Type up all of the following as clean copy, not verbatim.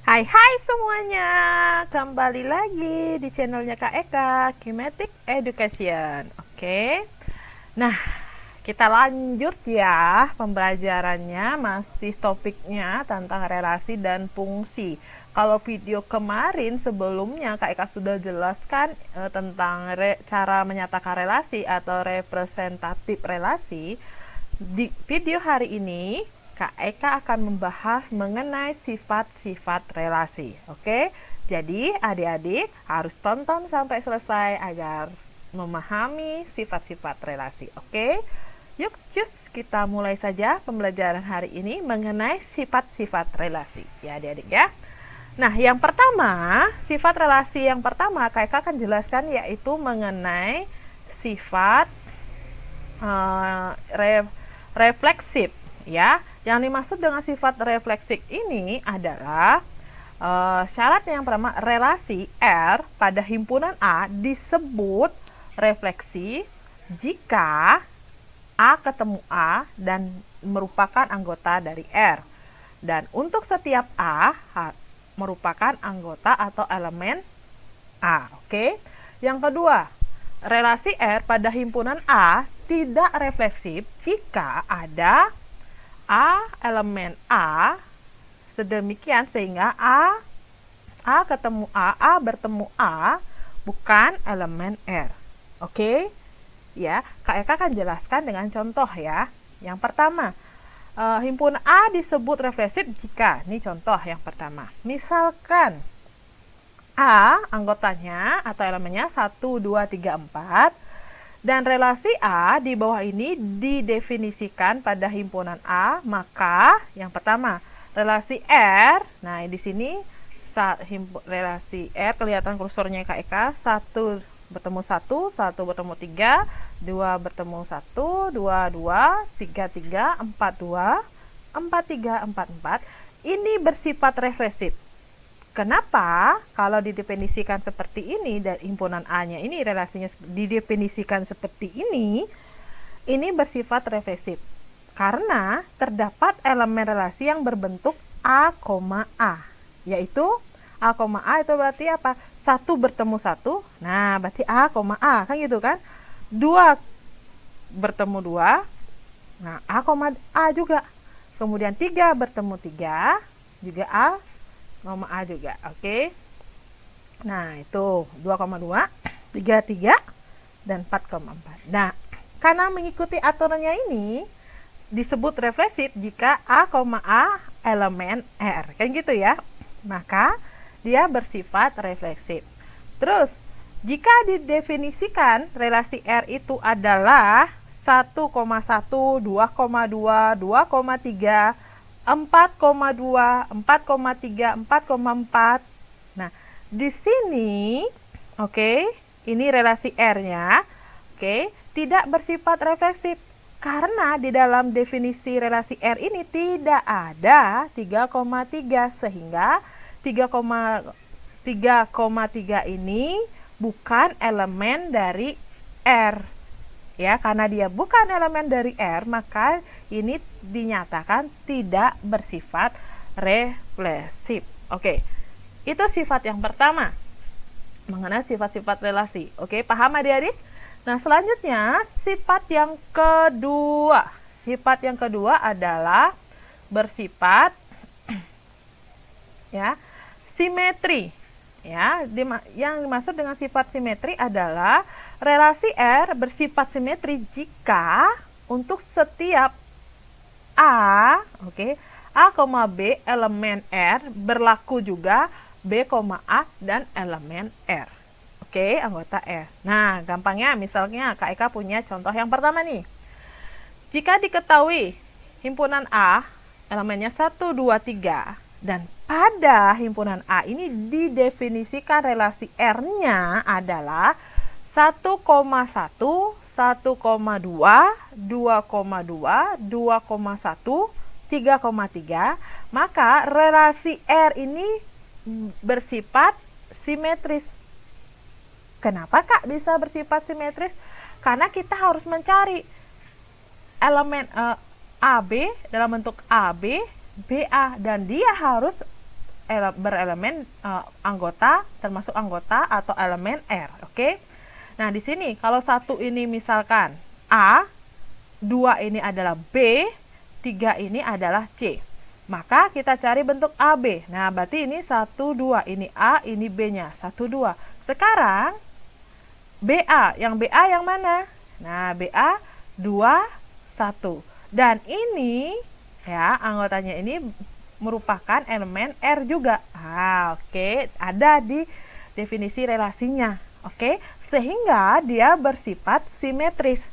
Hai semuanya, kembali lagi di channelnya Kak Eka, Kinetic Education. Oke, nah kita lanjut ya pembelajarannya, masih topiknya tentang relasi dan fungsi. Kalau video kemarin sebelumnya Kak Eka sudah jelaskan tentang cara menyatakan relasi atau representatif relasi. Di video hari ini Kak Eka akan membahas mengenai sifat-sifat relasi. Oke, jadi adik-adik harus tonton sampai selesai agar memahami sifat-sifat relasi. Oke, yuk cus kita mulai saja pembelajaran hari ini mengenai sifat-sifat relasi. Ya adik-adik ya. Nah, yang pertama, sifat relasi yang pertama Kak Eka akan jelaskan yaitu mengenai sifat refleksif ya. Yang dimaksud dengan sifat refleksif ini adalah syarat yang pertama, relasi R pada himpunan A disebut refleksi jika A ketemu A dan merupakan anggota dari R. Dan untuk setiap A merupakan anggota atau elemen A. Oke. Yang kedua, relasi R pada himpunan A tidak refleksif jika ada A elemen A sedemikian sehingga A ketemu A bertemu A bukan elemen R. Oke? Ya, Kak Eka akan jelaskan dengan contoh ya. Yang pertama, himpunan A disebut refleksif jika, ini contoh yang pertama. Misalkan A anggotanya atau elemennya 1, 2, 3, 4 dan relasi A di bawah ini didefinisikan pada himpunan A, maka yang pertama relasi R. Nah, di sini relasi R kelihatan kursornya Kak Eka, 1 bertemu 1, 1 bertemu 3, 2 bertemu 1, 2, 2, 3, 3, 4, 2, 4, 3, 4, 4. Ini bersifat refleksif. Kenapa? Kalau didefinisikan seperti ini dan himpunan A-nya ini relasinya didefinisikan seperti ini bersifat refleksif. Karena terdapat elemen relasi yang berbentuk A, A. Yaitu A, A itu berarti apa? 1 bertemu 1. Nah, berarti A, A. Kan gitu kan? 2 bertemu 2. Nah, A juga. Kemudian 3 bertemu 3. Juga A juga. Oke. Nah, itu 2,2, 3,3 dan 4,4. Nah, karena mengikuti aturannya ini disebut refleksif jika A, elemen R. Kan gitu ya. Maka dia bersifat refleksif. Terus, jika didefinisikan relasi R itu adalah 1,1, 2,2, 2,3, 4,2, 4,3, 4,4. Nah, di sini ini relasi R-nya, tidak bersifat refleksif karena di dalam definisi relasi R ini tidak ada 3,3 sehingga 3,3 ini bukan elemen dari R. Ya, karena dia bukan elemen dari R, maka ini dinyatakan tidak bersifat refleksif. Oke, itu sifat yang pertama mengenai sifat-sifat relasi. Oke, paham adik-adik? Nah, selanjutnya sifat yang kedua. Sifat yang kedua adalah bersifat simetri. Ya, yang dimaksud dengan sifat simetri adalah relasi R bersifat simetri jika untuk setiap A, A, B elemen R berlaku juga B, A dan elemen R. Anggota R. Nah, gampangnya misalnya Kak Eka punya contoh yang pertama nih. Jika diketahui himpunan A elemennya 1, 2, 3 dan pada himpunan A ini didefinisikan relasi R-nya adalah 1,1, 1,2, 2,2, 2,1, 3,3, maka relasi R ini bersifat simetris. Kenapa Kak bisa bersifat simetris? Karena kita harus mencari elemen AB dalam bentuk AB, BA, dan dia harus berelemen anggota, termasuk anggota atau elemen R. Oke. Nah, di sini kalau 1 ini misalkan A, 2 ini adalah B, 3 ini adalah C. Maka kita cari bentuk AB. Nah, berarti ini 1, 2. Ini A, ini B-nya. 1, 2. Sekarang BA. Yang BA yang mana? Nah, BA 2, 1. Dan ini, ya, anggotanya ini merupakan elemen R juga. Oke. Ada di definisi relasinya. Oke. Sehingga dia bersifat simetris.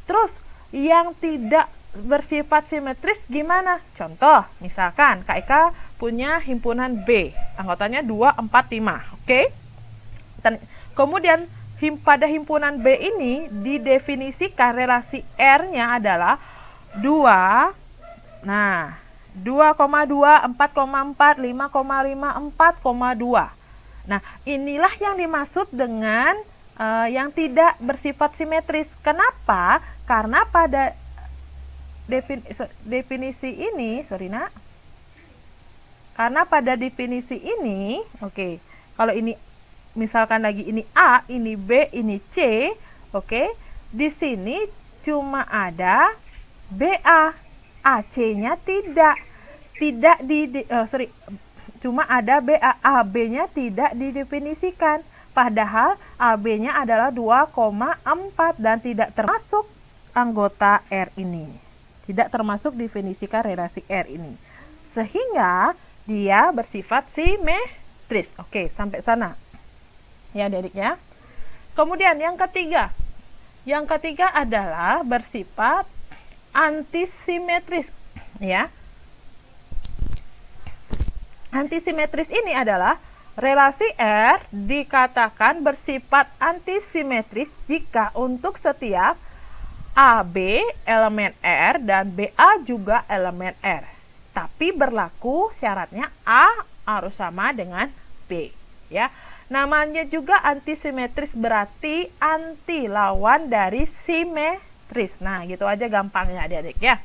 Terus, yang tidak bersifat simetris gimana? Contoh, misalkan Kak Eka punya himpunan B, anggotanya 2, 4, 5. Oke. Dan kemudian pada himpunan B ini didefinisikan relasi R-nya adalah 2. Nah, 2,2, 4,4, 5,5, 4,2. Nah, inilah yang dimaksud dengan yang tidak bersifat simetris. Kenapa? Karena pada definisi ini, karena pada definisi ini, oke, kalau ini misalkan lagi ini A, ini B, ini C, oke, di sini cuma ada BA, AC-nya cuma ada BA, AB-nya tidak didefinisikan. Padahal AB-nya adalah 2,4 dan tidak termasuk anggota R ini. Tidak termasuk definisikan relasi R ini. Sehingga dia bersifat simetris. Oke, sampai sana. Ya, adik ya. Kemudian yang ketiga. Yang ketiga adalah bersifat antisimetris, ya. Antisimetris ini adalah relasi R dikatakan bersifat antisimetris jika untuk setiap AB elemen R dan BA juga elemen R. Tapi berlaku syaratnya A harus sama dengan B, ya. Namanya juga antisimetris berarti anti lawan dari simetris. Nah, gitu aja gampangnya adik-adik ya.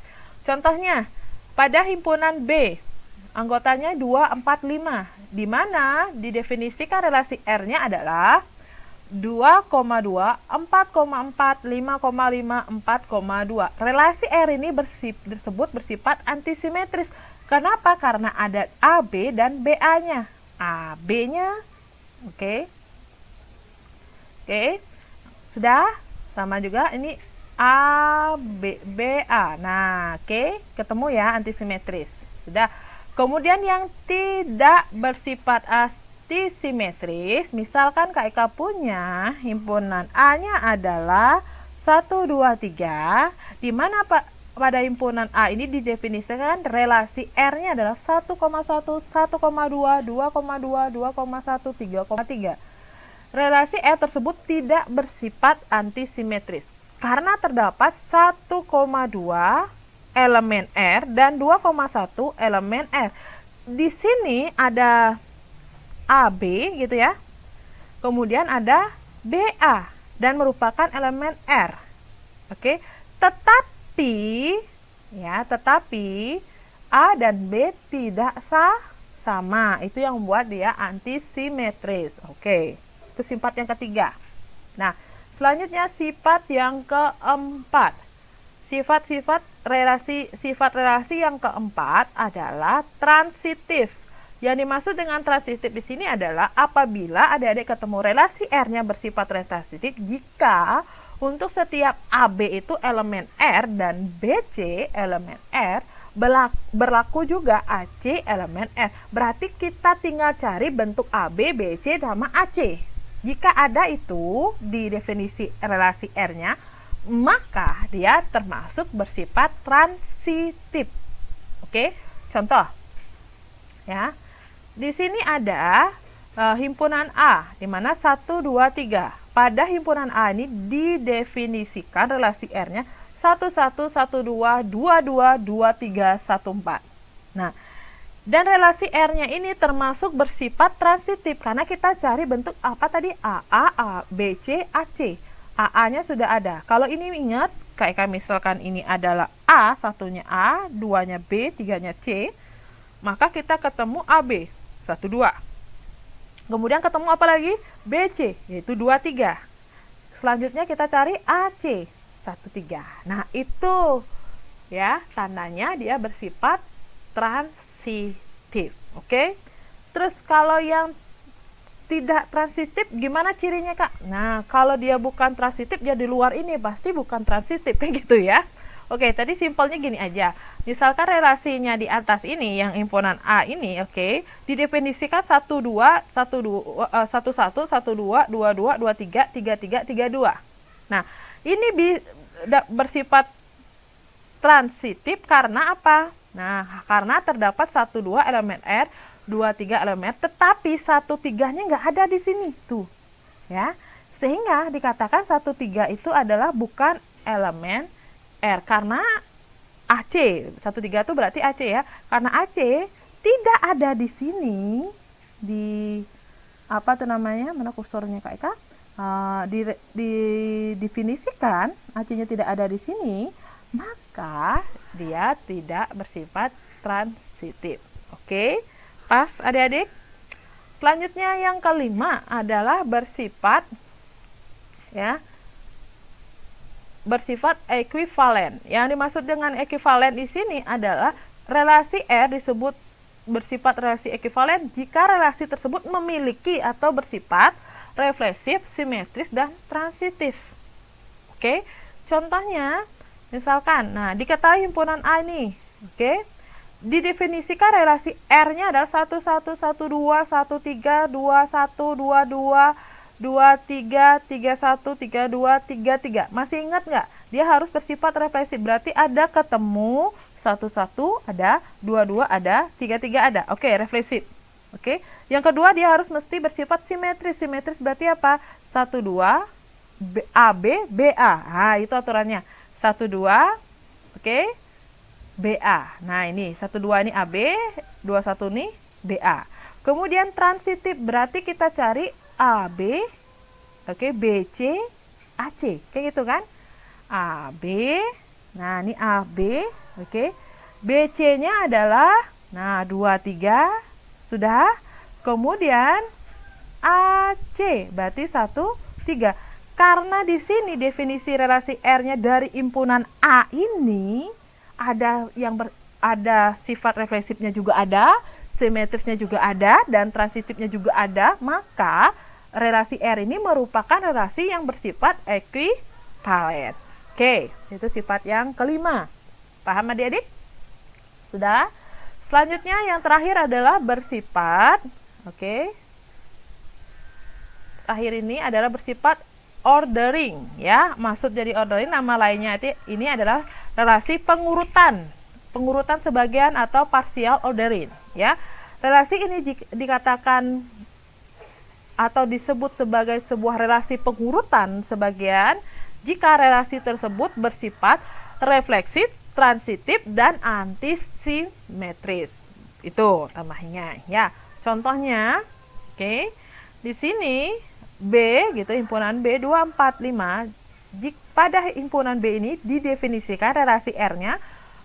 Contohnya, pada himpunan B, anggotanya 2, 4, 5. Di mana didefinisikan relasi R-nya adalah 2,2, 4,4, 5,5, 4,2. Relasi R ini disebut bersifat antisimetris. Kenapa? Karena ada AB dan BA-nya. AB-nya, oke. Sudah? Sama juga ini BA. Nah, oke, ketemu ya antisimetris. Sudah. Kemudian yang tidak bersifat antisimetris, misalkan Kak Eka punya himpunan A-nya adalah 1, 2, 3, di mana pada himpunan A ini didefinisikan relasi R-nya adalah 1,1, 1,2, 2,2, 2,1, 3,3. Relasi R tersebut tidak bersifat antisimetris karena terdapat 1,2 elemen R dan 2,1 elemen R. Di sini ada AB gitu ya. Kemudian ada BA dan merupakan elemen R. Oke, tetapi A dan B tidak sama. Itu yang membuat dia antisimetris. Oke, itu sifat yang ketiga. Nah, selanjutnya sifat yang keempat. Sifat relasi yang keempat adalah transitif. Yang dimaksud dengan transitif di sini adalah apabila adik-adik ketemu relasi R-nya bersifat transitif jika untuk setiap AB itu elemen R dan BC elemen R, berlaku juga AC elemen R. Berarti kita tinggal cari bentuk AB, BC sama AC. Jika ada itu di definisi relasi R-nya, maka dia termasuk bersifat transitif. Oke, contoh ya. Di sini ada himpunan A di mana 1, 2, 3. Pada himpunan A ini didefinisikan relasi R-nya 1, 1, 1, 2, 2, 2, 2, 3, 1, 4. Nah, dan relasi R-nya ini termasuk bersifat transitif karena kita cari bentuk apa tadi? A, B, C, AC. AA-nya sudah ada. Kalau ini ingat, kayak misalkan ini adalah A, satunya A, duanya B, tiganya C, maka kita ketemu AB. 1, 2. Kemudian ketemu apa lagi? BC, yaitu 2, 3. Selanjutnya kita cari AC, 1, 3. Nah, itu ya tandanya dia bersifat transitif. Oke. Terus kalau yang tidak transitif gimana cirinya, Kak? Nah, kalau dia bukan transitif, dia di luar ini pasti bukan transitif, kayak gitu ya. Oke, tadi simpelnya gini aja. Misalkan relasinya di atas ini yang himpunan A ini, oke, didefinisikan 1 2 1 2 1 1 1 2 2 2 2 3 3 3 3 2. Nah, ini bersifat transitif karena apa? Nah, karena terdapat 1 2 elemen R, 2 3 elemen, tetapi 1 3-nya nggak ada di sini tuh. Ya. Sehingga dikatakan 1 3 itu adalah bukan elemen R karena AC. 1 3 itu berarti AC ya. Karena AC tidak ada di sini di apa tuh namanya? Mana kursornya Kak Eka? Didefinisikan AC-nya tidak ada di sini, maka dia tidak bersifat transitif. Oke, pas adik-adik. Selanjutnya yang kelima adalah bersifat ekuivalen. Yang dimaksud dengan ekuivalen di sini adalah relasi R disebut bersifat relasi ekuivalen jika relasi tersebut memiliki atau bersifat refleksif, simetris, dan transitif. Oke, contohnya misalkan, nah diketahui himpunan A ini, oke, didefinisikan relasi R-nya adalah 1 1 1 2 1 3 2 1 2 2 2 3 3 1 3 2 3 3. Masih ingat nggak? Dia harus bersifat refleksif. Berarti ada ketemu 1 1 ada, 2 2 ada, 3 3 ada. Oke, refleksif. Oke. Yang kedua dia harus mesti bersifat simetris. Simetris berarti apa? 1 2 AB BA. Nah, itu aturannya. 1 2 oke. BA. Nah, ini 1 2 ini AB, 2 1 ini BA. Kemudian transitif berarti kita cari AB, oke, BC, AC, kayak gitu kan? AB, nah ini AB, oke, BC-nya adalah, nah 2 3, sudah. Kemudian AC, berarti 1 3. Karena di sini definisi relasi R-nya dari himpunan A ini ada ada sifat refleksifnya juga ada, simetrisnya juga ada, dan transitifnya juga ada, maka relasi R ini merupakan relasi yang bersifat ekuivalen. Oke, itu sifat yang kelima. Paham adik-adik? Sudah? Selanjutnya yang terakhir adalah bersifat, oke. Terakhir ini adalah bersifat ordering, ya. Maksud dari ordering nama lainnya ini adalah relasi pengurutan sebagian atau partial ordering, ya. Relasi ini dikatakan atau disebut sebagai sebuah relasi pengurutan sebagian jika relasi tersebut bersifat refleksif, transitif, dan antisimetris. Itu tambahnya, ya. Contohnya, oke. Di sini B gitu, himpunan B 2 4 5. Pada himpunan B ini didefinisikan relasi R-nya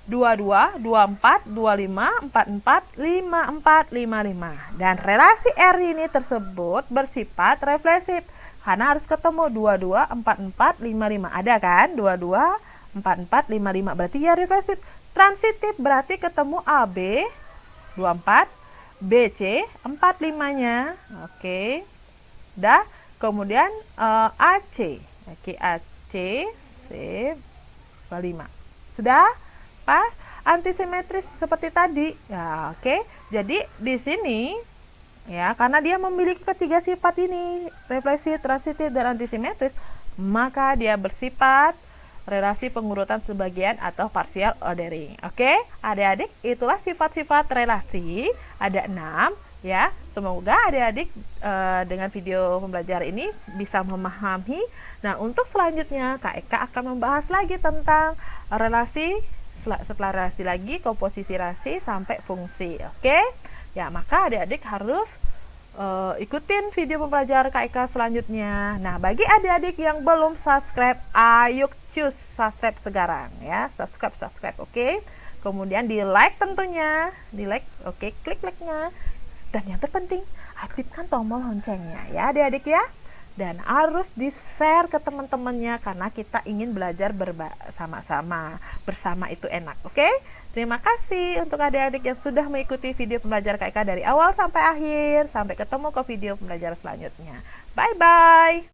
22, 24, 25, 44, 54, 55. Dan relasi R ini tersebut bersifat refleksif. Karena harus ketemu 22, 44, 55. Ada kan? 22, 44, 55. Berarti ya refleksif. Transitif berarti ketemu AB, 24, BC, 45-nya. Oke. Dah. Kemudian AC. Oke, AC, C, 25. Sudah? Antisimetris seperti tadi ya, oke. Jadi di sini ya, karena dia memiliki ketiga sifat ini, refleksif, transitif, dan antisimetris, maka dia bersifat relasi pengurutan sebagian atau partial ordering. Oke, adik-adik, itulah sifat-sifat relasi, ada 6 ya. Semoga adik-adik dengan video pembelajaran ini bisa memahami. Nah, untuk selanjutnya Kak Eka akan membahas lagi tentang relasi. Setelah relasi lagi, komposisi relasi sampai fungsi. Oke? Ya, maka adik-adik harus ikutin video pembelajaran Kak Eka selanjutnya. Nah, bagi adik-adik yang belum subscribe, ayo cus subscribe sekarang ya. Subscribe, oke? Kemudian di like tentunya. Di like, oke, klik like-nya. Dan yang terpenting, aktifkan tombol loncengnya ya adik-adik ya. Dan harus di-share ke teman-temannya karena kita ingin belajar bersama-sama. Bersama itu enak, oke? Terima kasih untuk adik-adik yang sudah mengikuti video pembelajaran KIK dari awal sampai akhir. Sampai ketemu ke video pembelajaran selanjutnya. Bye-bye!